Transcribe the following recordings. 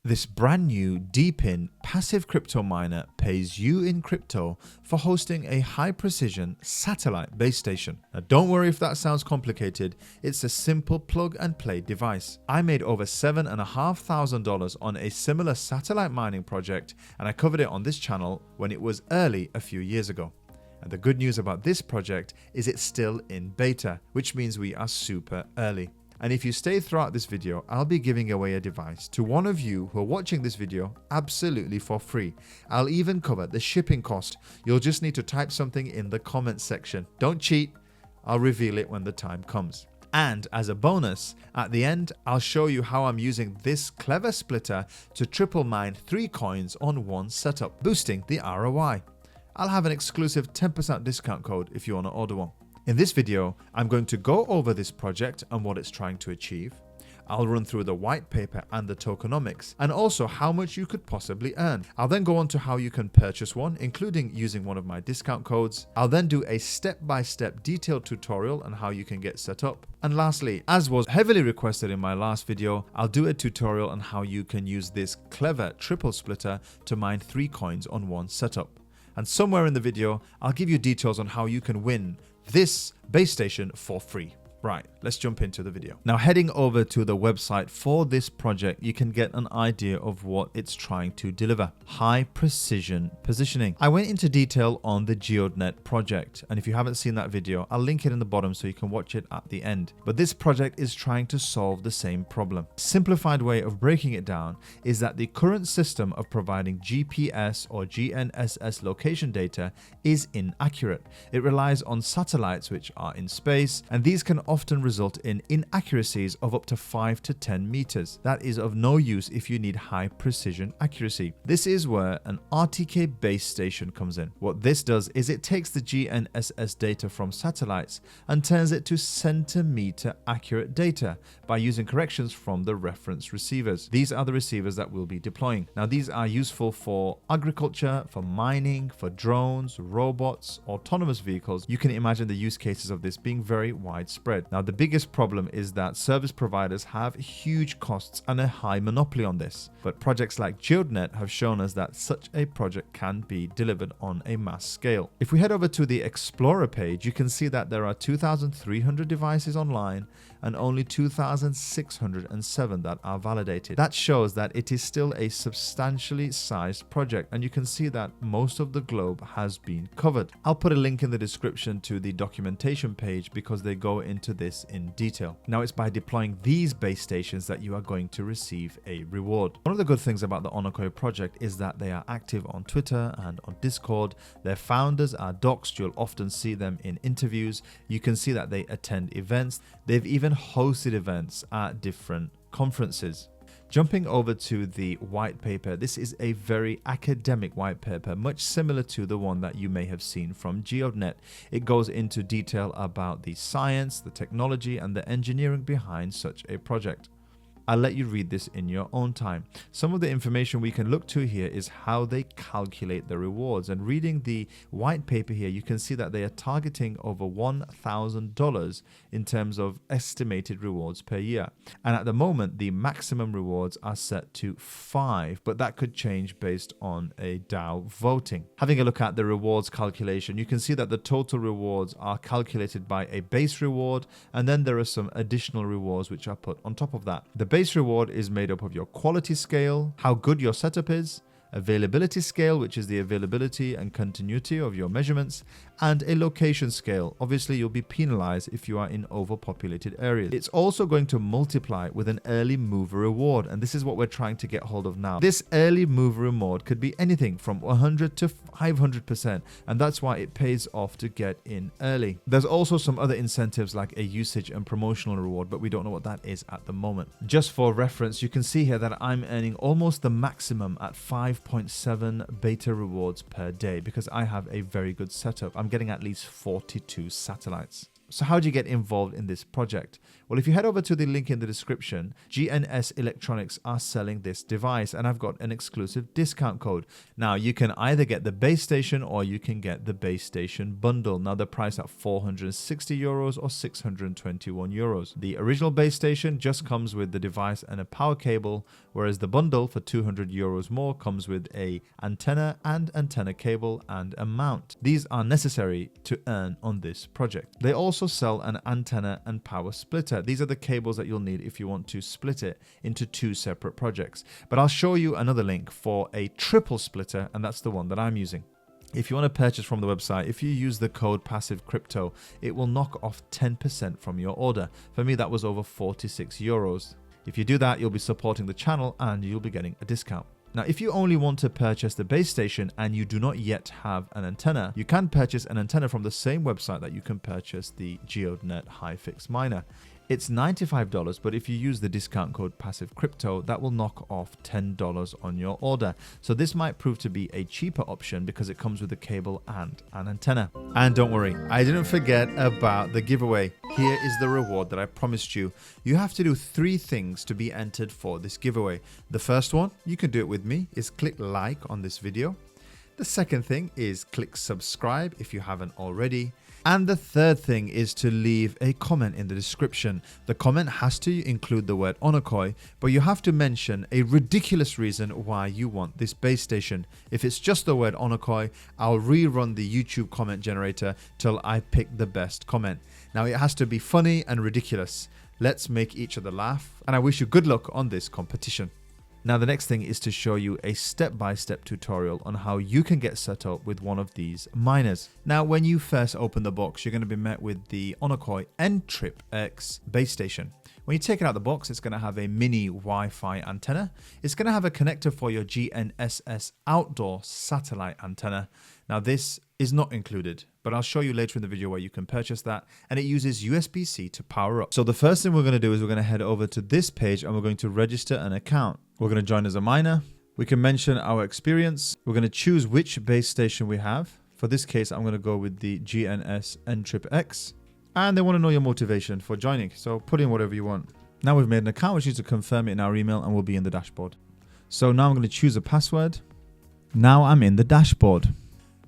This brand new DeepIn passive crypto miner pays you in crypto for hosting a high precision satellite base station. Now don't worry if that sounds complicated, it's a simple plug and play device. I made over $7,500 on a similar satellite mining project, and I covered it on this channel when it was early a few years ago. And the good news about this project is it's still in beta, which means we are super early. And if you stay throughout this video, I'll be giving away a device to one of you who are watching this video absolutely for free. I'll even cover the shipping cost. You'll just need to type something in the comments section. Don't cheat, I'll reveal it when the time comes. And as a bonus, at the end, I'll show you how I'm using this clever splitter to triple mine 3 coins on one setup, boosting the ROI. I'll have an exclusive 10% discount code if you want to order one. In this video, I'm going to go over this project and what it's trying to achieve. I'll run through the white paper and the tokenomics, and also how much you could possibly earn. I'll then go on to how you can purchase one, including using one of my discount codes. I'll then do a step-by-step detailed tutorial on how you can get set up. And lastly, as was heavily requested in my last video, I'll do a tutorial on how you can use this clever triple splitter to mine 3 coins on one setup. And somewhere in the video, I'll give you details on how you can win this base station for free. Right, let's jump into the video. Now, heading over to the website for this project, you can get an idea of what it's trying to deliver. High precision positioning. I went into detail on the GeoDNet project, and if you haven't seen that video, I'll link it in the bottom so you can watch it at the end. But this project is trying to solve the same problem. Simplified way of breaking it down is that the current system of providing GPS or GNSS location data is inaccurate. It relies on satellites which are in space, and these can often result in inaccuracies of up to 5 to 10 meters. That is of no use if you need high precision accuracy. This is where an RTK base station comes in. What this does is it takes the GNSS data from satellites and turns it to centimeter accurate data by using corrections from the reference receivers. These are the receivers that we'll be deploying. Now, these are useful for agriculture, for mining, for drones, robots, autonomous vehicles. You can imagine the use cases of this being very widespread. Now, the biggest problem is that service providers have huge costs and a high monopoly on this. But projects like GeoDNet have shown us that such a project can be delivered on a mass scale. If we head over to the Explorer page, you can see that there are 2,300 devices online and only 2,607 that are validated. That shows that it is still a substantially sized project, and you can see that most of the globe has been covered. I'll put a link in the description to the documentation page because they go into this in detail. Now, it's by deploying these base stations that you are going to receive a reward. One of the good things about the Onokoi project is that they are active on Twitter and on Discord. Their founders are doxed. You'll often see them in interviews. You can see that they attend events. They've even hosted events at different conferences. Jumping over to the white paper, this is a very academic white paper, much similar to the one that you may have seen from GeoDNet. It goes into detail about the science, the technology, and the engineering behind such a project. I'll let you read this in your own time. Some of the information we can look to here is how they calculate the rewards. And reading the white paper here, you can see that they are targeting over $1,000 in terms of estimated rewards per year. And at the moment, the maximum rewards are set to 5, but that could change based on a DAO voting. Having a look at the rewards calculation, you can see that the total rewards are calculated by a base reward, and then there are some additional rewards which are put on top of that. The base reward is made up of your quality scale, how good your setup is, availability scale, which is the availability and continuity of your measurements, and a location scale. Obviously, you'll be penalized if you are in overpopulated areas. It's also going to multiply with an early mover reward, and this is what we're trying to get hold of now. This early mover reward could be anything from 100 to 500%, and that's why it pays off to get in early. There's also some other incentives like a usage and promotional reward, but we don't know what that is at the moment. Just for reference, you can see here that I'm earning almost the maximum at 5.7 beta rewards per day because I have a very good setup. I'm getting at least 42 satellites. So how do you get involved in this project? Well, if you head over to the link in the description, GNS Electronics are selling this device and I've got an exclusive discount code. Now you can either get the base station or you can get the base station bundle. Now they're priced at €460 or €621. The original base station just comes with the device and a power cable, whereas the bundle for €200 more comes with a antenna and antenna cable and a mount. These are necessary to earn on this project. They also sell an antenna and power splitter. These are the cables that you'll need if you want to split it into two separate projects. But I'll show you another link for a triple splitter, and that's the one that I'm using. If you want to purchase from the website, if you use the code PassiveCrypto, it will knock off 10% from your order. For me, that was over €46. If you do that, you'll be supporting the channel and you'll be getting a discount. Now, if you only want to purchase the base station and you do not yet have an antenna, you can purchase an antenna from the same website that you can purchase the GeoDNet HiFix miner. It's $95, but if you use the discount code PassiveCrypto, that will knock off $10 on your order. So this might prove to be a cheaper option because it comes with a cable and an antenna. And don't worry, I didn't forget about the giveaway. Here is the reward that I promised you. You have to do 3 things to be entered for this giveaway. The first one, you can do it with me, is click like on this video. The second thing is click subscribe if you haven't already. And the third thing is to leave a comment in the description. The comment has to include the word Onokoi, but you have to mention a ridiculous reason why you want this base station. If it's just the word Onokoi, I'll rerun the YouTube comment generator till I pick the best comment. Now it has to be funny and ridiculous. Let's make each other laugh, and I wish you good luck on this competition. Now the next thing is to show you a step-by-step tutorial on how you can get set up with one of these miners. Now when you first open the box, you're going to be met with the Onokoi N-Trip X base station. When you take it out of the box, it's going to have a mini Wi-Fi antenna. It's going to have a connector for your GNSS outdoor satellite antenna. Now this is not included, but I'll show you later in the video where you can purchase that, and it uses USB-C to power up. So the first thing we're going to do is we're going to head over to this page and we're going to register an account. We're going to join as a miner. We can mention our experience. We're going to choose which base station we have. For this case, I'm going to go with the GNS N-Trip X. And they want to know your motivation for joining, so put in whatever you want. Now we've made an account, we need to confirm it in our email and we'll be in the dashboard. So now I'm going to choose a password. Now I'm in the dashboard.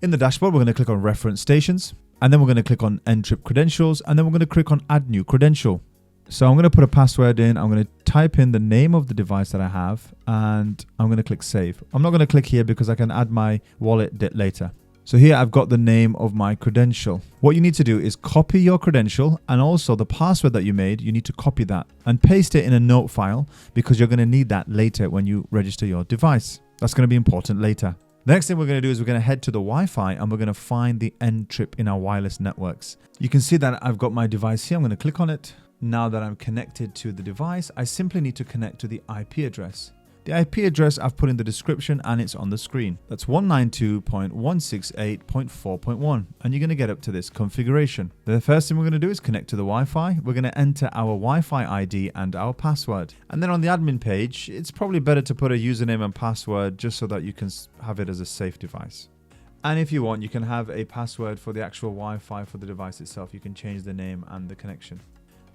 In the dashboard, we're going to click on Reference Stations, and then we're going to click on N-Trip Credentials, and then we're going to click on Add New Credential. So I'm going to put a password in, I'm going to type in the name of the device that I have, and I'm going to click Save. I'm not going to click here because I can add my wallet later. So here I've got the name of my credential. What you need to do is copy your credential, and also the password that you made, you need to copy that and paste it in a note file because you're going to need that later when you register your device. That's going to be important later. The next thing we're going to do is we're going to head to the Wi-Fi and we're going to find the N-Trip in our wireless networks. You can see that I've got my device here. I'm going to click on it. Now that I'm connected to the device, I simply need to connect to the IP address. The IP address I've put in the description and it's on the screen. That's 192.168.4.1, and you're going to get up to this configuration. The first thing we're going to do is connect to the Wi-Fi. We're going to enter our Wi-Fi ID and our password. And then on the admin page, it's probably better to put a username and password just so that you can have it as a safe device. And if you want, you can have a password for the actual Wi-Fi for the device itself. You can change the name and the connection.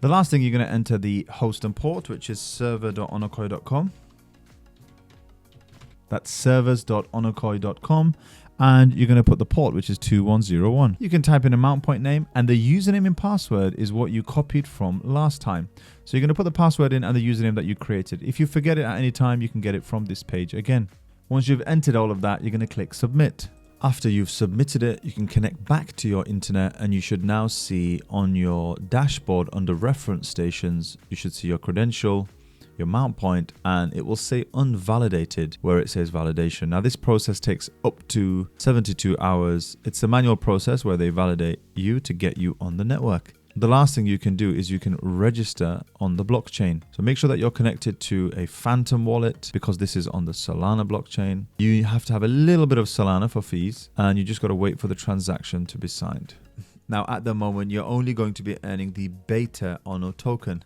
The last thing, you're going to enter the host and port, which is server.onokoi.com. That's servers.onokoi.com, and you're going to put the port, which is 2101. You can type in a mount point name, and the username and password is what you copied from last time. So you're going to put the password in and the username that you created. If you forget it at any time, you can get it from this page again. Once you've entered all of that, you're going to click submit. After you've submitted it, you can connect back to your internet, and you should now see on your dashboard under reference stations, you should see your credential, your mount point, and it will say unvalidated where it says validation. Now this process takes up to 72 hours. It's a manual process where they validate you to get you on the network. The last thing you can do is you can register on the blockchain. So make sure that you're connected to a Phantom wallet because this is on the Solana blockchain. You have to have a little bit of Solana for fees, and you just got to wait for the transaction to be signed. Now at the moment, you're only going to be earning the beta Ono token.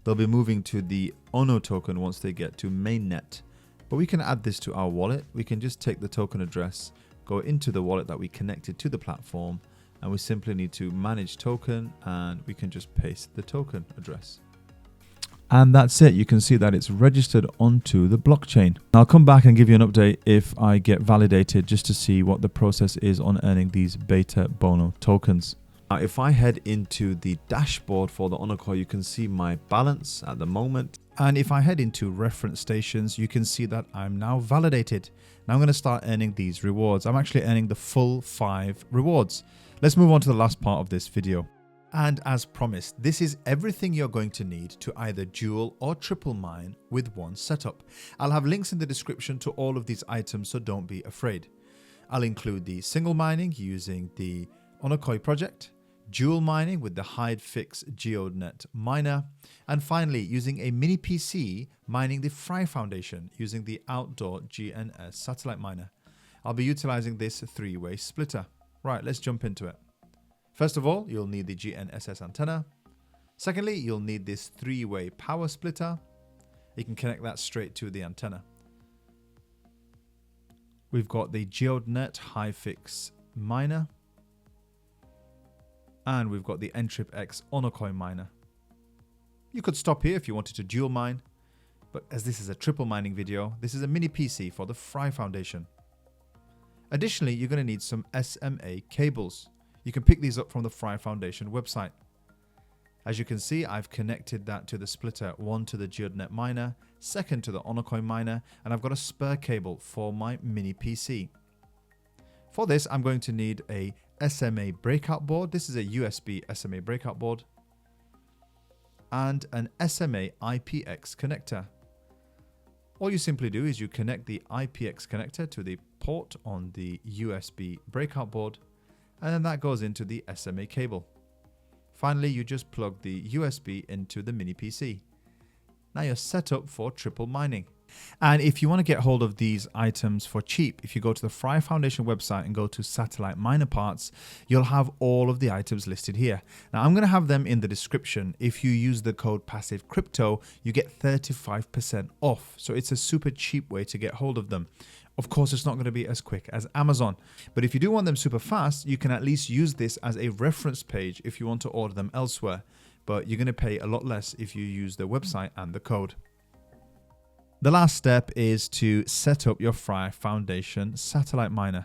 They'll be moving to the Ono token once they get to mainnet. But we can add this to our wallet. We can just take the token address, go into the wallet that we connected to the platform, and we simply need to manage token, and we can just paste the token address. And that's it. You can see that it's registered onto the blockchain. I'll come back and give you an update if I get validated, just to see what the process is on earning these Beta Bono tokens. Now, if I head into the dashboard for the Onacoin, you can see my balance at the moment. And if I head into reference stations, you can see that I'm now validated. Now I'm going to start earning these rewards. I'm actually earning the full 5 rewards. Let's move on to the last part of this video. And as promised, this is everything you're going to need to either dual or triple mine with one setup. I'll have links in the description to all of these items, so don't be afraid. I'll include the single mining using the Onacoin project, dual mining with the HideFix GeoNet miner, and finally using a mini PC mining the Fry Foundation using the Outdoor GNS satellite miner. I'll be utilizing this 3-way splitter. Right, let's jump into it. First of all, you'll need the GNSS antenna. Secondly, you'll need this 3-way power splitter. You can connect that straight to the antenna. We've got the GeoNet HideFix miner. And we've got the Entrip X Onacoin miner. You could stop here if you wanted to dual mine, but as this is a triple mining video, this is a mini PC for the Fry Foundation. Additionally, you're going to need some SMA cables. You can pick these up from the Fry Foundation website. As you can see, I've connected that to the splitter, one to the GeoNet miner, second to the Onacoin miner, and I've got a spare cable for my mini PC. For this, I'm going to need a SMA breakout board. This is a USB SMA breakout board and an SMA IPX connector. All you simply do is you connect the IPX connector to the port on the USB breakout board, and then that goes into the SMA cable. Finally, you just plug the USB into the mini PC. Now you're set up for triple mining. And if you want to get hold of these items for cheap, if you go to the Fry Foundation website and go to satellite miner parts, you'll have all of the items listed here. Now I'm going to have them in the description. If you use the code Passive Crypto, you get 35% off. So it's a super cheap way to get hold of them. Of course, it's not going to be as quick as Amazon, but if you do want them super fast, you can at least use this as a reference page if you want to order them elsewhere. But you're going to pay a lot less if you use the website and the code. The last step is to set up your Fry Foundation satellite miner.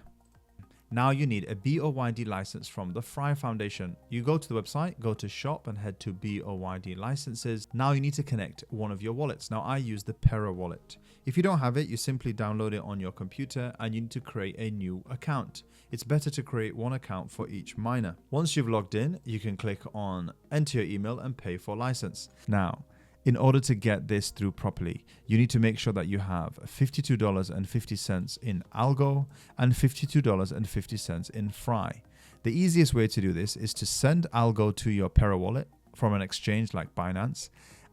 Now you need a BOYD license from the Fry Foundation. You go to the website, go to shop and head to BOYD licenses. Now you need to connect one of your wallets. Now I use the Pera wallet. If you don't have it, you simply download it on your computer and you need to create a new account. It's better to create one account for each miner. Once you've logged in, you can click on enter your email and pay for license. Now, in order to get this through properly, you need to make sure that you have $52.50 in Algo and $52.50 in Fry. The easiest way to do this is to send Algo to your Pera wallet from an exchange like Binance,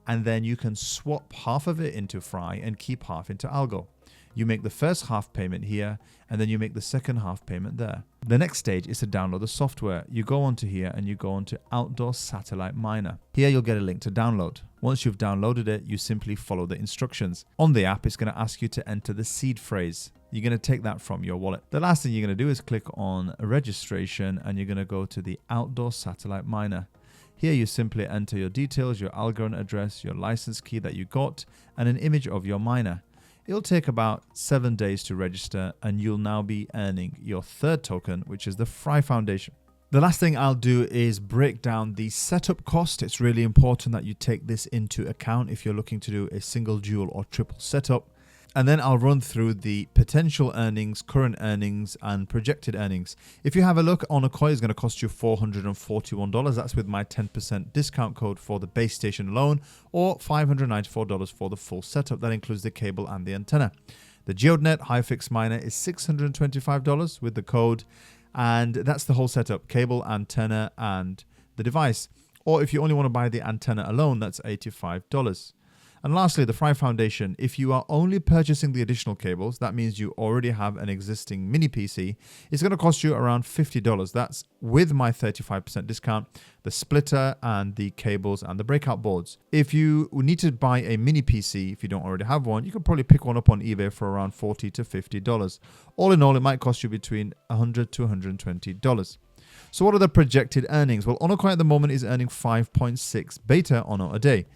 and then you can swap half of it into Fry and keep half into Algo. You make the first half payment here, and then you make the second half payment there. The next stage is to download the software. You go onto here and you go onto Outdoor Satellite Miner. Here you'll get a link to download. Once you've downloaded it, you simply follow the instructions. On the app, it's going to ask you to enter the seed phrase. You're going to take that from your wallet. The last thing you're going to do is click on registration, and you're going to go to the Outdoor Satellite Miner. Here you simply enter your details, your Algorand address, your license key that you got, and an image of your miner. It'll take about 7 days to register, and you'll now be earning your third token, which is the Fry Foundation. The last thing I'll do is break down the setup cost. It's really important that you take this into account if you're looking to do a single, dual, or triple setup. And then I'll run through the potential earnings, current earnings, and projected earnings. If you have a look, Onacoin is going to cost you $441. That's with my 10% discount code for the base station alone, or $594 for the full setup. That includes the cable and the antenna. The GeoNet HideFix miner is $625 with the code, and that's the whole setup: cable, antenna, and the device. Or if you only want to buy the antenna alone, that's $85. And lastly, the Fry Foundation. If you are only purchasing the additional cables, that means you already have an existing mini PC. It's going to cost you around $50. That's with my 35% discount, the splitter and the cables and the breakout boards. If you need to buy a mini PC, if you don't already have one, you can probably pick one up on eBay for around $40 to $50. All in all, it might cost you between $100 to $120. So what are the projected earnings? Well, Onocoin at the moment is earning 5.6 beta Ono a day.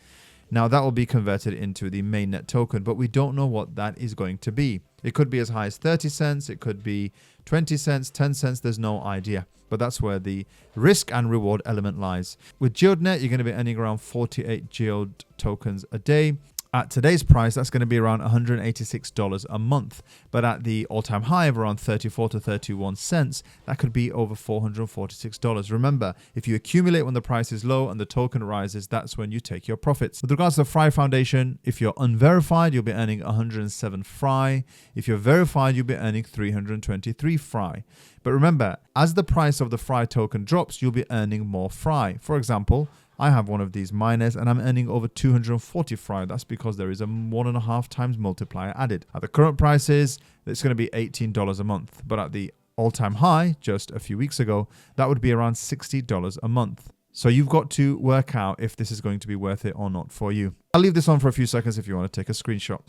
Now that will be converted into the mainnet token, but we don't know what that is going to be. It could be as high as 30 cents, it could be 20 cents, 10 cents, there's no idea. But that's where the risk and reward element lies. With GeodeNet, you're going to be earning around 48 Geode tokens a day. At today's price, that's going to be around $186 a month. But at the all-time high of around 34 to 31 cents, that could be over $446. Remember, if you accumulate when the price is low and the token rises, that's when you take your profits. With regards to the Fry Foundation, if you're unverified, you'll be earning 107 Fry. If you're verified, you'll be earning 323 Fry. But remember, as the price of the Fry token drops, you'll be earning more Fry. For example, I have one of these miners and I'm earning over 240 Fry. That's because there is a 1.5 times multiplier added. At the current prices, it's going to be $18 a month. But at the all-time high, just a few weeks ago, that would be around $60 a month. So you've got to work out if this is going to be worth it or not for you. I'll leave this on for a few seconds if you want to take a screenshot.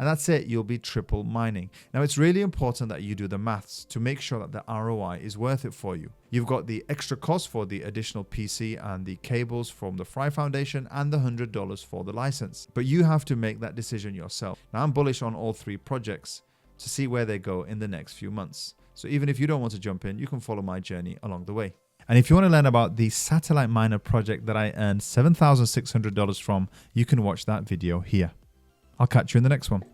And that's it, you'll be triple mining. Now it's really important that you do the maths to make sure that the ROI is worth it for you. You've got the extra cost for the additional PC and the cables from the Fry Foundation and the $100 for the license. But you have to make that decision yourself. Now I'm bullish on all three projects to see where they go in the next few months. So even if you don't want to jump in, you can follow my journey along the way. And if you want to learn about the Satellite Miner project that I earned $7,600 from, you can watch that video here. I'll catch you in the next one.